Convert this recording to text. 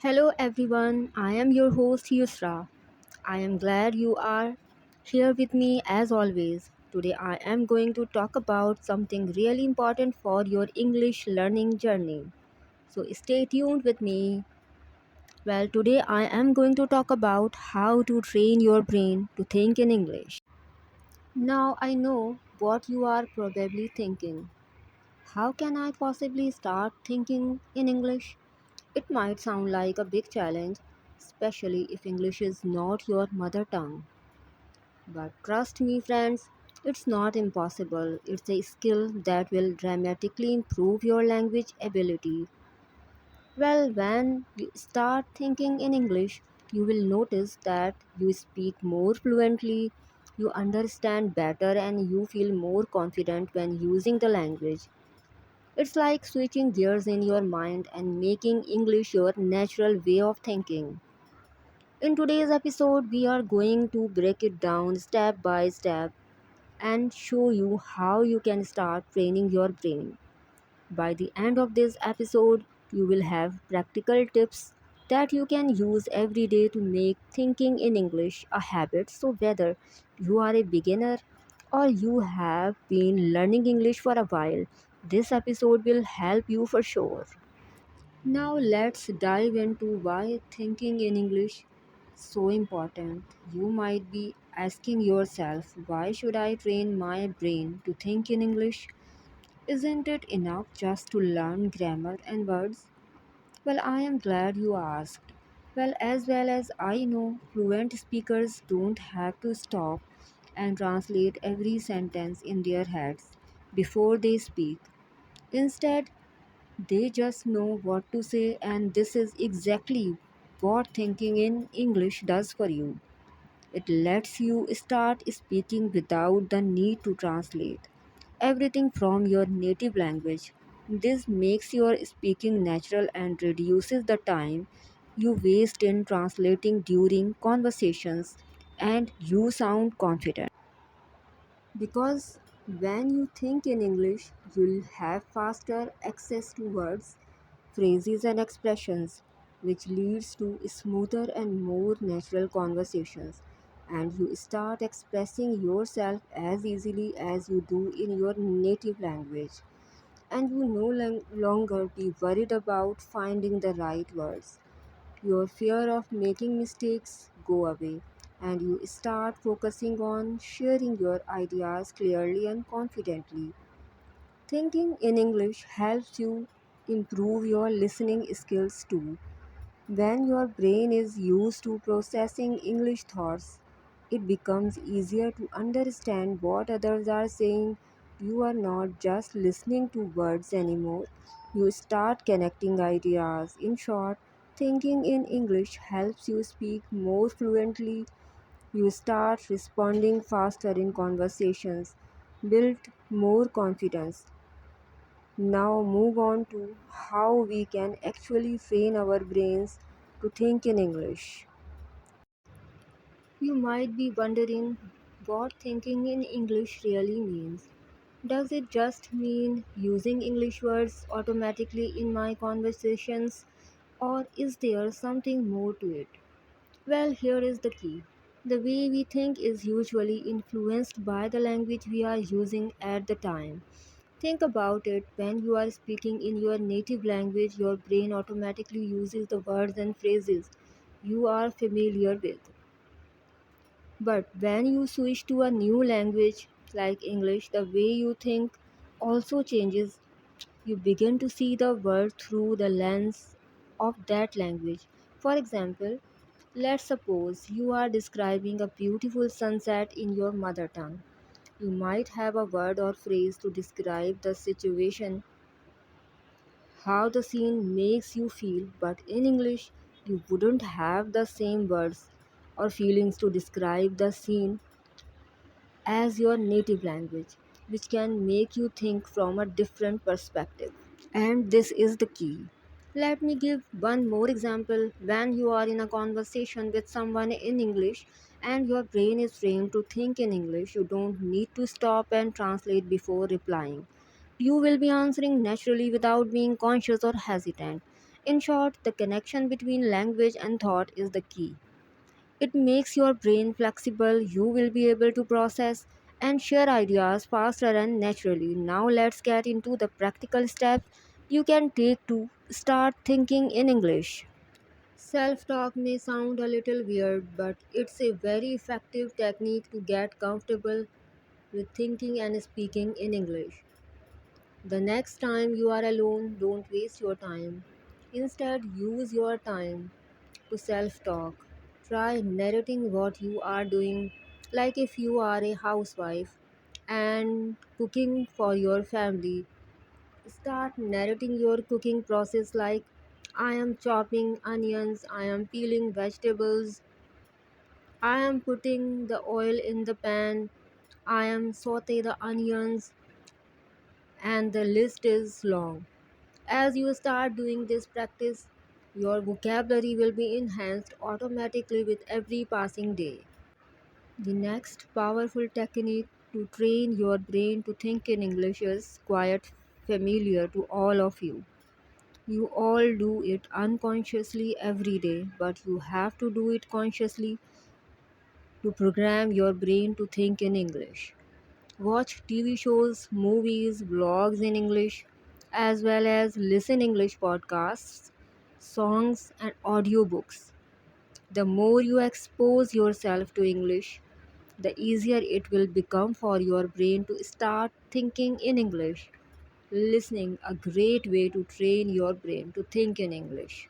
Hello everyone, I am your host Yusra. I am glad you are here with me as always. Today I am going to talk about something really important for your English learning journey. So stay tuned with me. Well, today I am going to talk about how to train your brain to think in English. Now I know what you are probably thinking. How can I possibly start thinking in English? It might sound like a big challenge, especially if English is not your mother tongue. But trust me, friends, it's not impossible. It's a skill that will dramatically improve your language ability. Well, when you start thinking in English, you will notice that you speak more fluently, you understand better, and you feel more confident when using the language. It's like switching gears in your mind and making English your natural way of thinking. In today's episode, we are going to break it down step by step and show you how you can start training your brain. By the end of this episode, you will have practical tips that you can use every day to make thinking in English a habit. So, whether you are a beginner or you have been learning English for a while, this episode will help you for sure. Now let's dive into why thinking in English is so important. You might be asking yourself, why should I train my brain to think in English? Isn't it enough just to learn grammar and words? Well, I am glad you asked. Well as I know, fluent speakers don't have to stop and translate every sentence in their heads before they speak. Instead, they just know what to say, and this is exactly what thinking in English does for you. It lets you start speaking without the need to translate everything from your native language. This makes your speaking natural and reduces the time you waste in translating during conversations, and you sound confident. Because when you think in English, you'll have faster access to words, phrases, and expressions, which leads to smoother and more natural conversations. And you start expressing yourself as easily as you do in your native language. And you no longer be worried about finding the right words. Your fear of making mistakes go away, and you start focusing on sharing your ideas clearly and confidently. Thinking in English helps you improve your listening skills too. When your brain is used to processing English thoughts, it becomes easier to understand what others are saying. You are not just listening to words anymore, you start connecting ideas. In short, thinking in English helps you speak more fluently. You start responding faster in conversations, build more confidence. Now, move on to how we can actually train our brains to think in English. You might be wondering what thinking in English really means. Does it just mean using English words automatically in my conversations, or is there something more to it? Well, here is the key. The way we think is usually influenced by the language we are using at the time. Think about it, when you are speaking in your native language, your brain automatically uses the words and phrases you are familiar with. But when you switch to a new language like English, the way you think also changes. You begin to see the world through the lens of that language. For example, let's suppose you are describing a beautiful sunset in your mother tongue. You might have a word or phrase to describe the situation, how the scene makes you feel, but in English, you wouldn't have the same words or feelings to describe the scene as your native language, which can make you think from a different perspective. And this is the key. Let me give one more example. When you are in a conversation with someone in English and your brain is trained to think in English, you don't need to stop and translate before replying. You will be answering naturally without being conscious or hesitant. In short, the connection between language and thought is the key. It makes your brain flexible, you will be able to process and share ideas faster and naturally. Now, let's get into the practical steps you can take to start thinking in English. Self talk may sound a little weird, but it's a very effective technique to get comfortable with thinking and speaking in English. The next time you are alone, don't waste your time. Instead, use your time to self talk. Try narrating what you are doing, like if you are a housewife and cooking for your family. Start narrating your cooking process like I am chopping onions, I am peeling vegetables, I am putting the oil in the pan, I am saute the onions, and the list is long. As you start doing this practice, your vocabulary will be enhanced automatically with every passing day. The next powerful technique to train your brain to think in English is quite familiar to all of you. You all do it unconsciously every day, but you have to do it consciously to program your brain to think in English. Watch TV shows, movies, vlogs in English, as well as listen English podcasts, songs, and audiobooks. The more you expose yourself to English, the easier it will become for your brain to start thinking in English. Listening a great way to train your brain to think in English.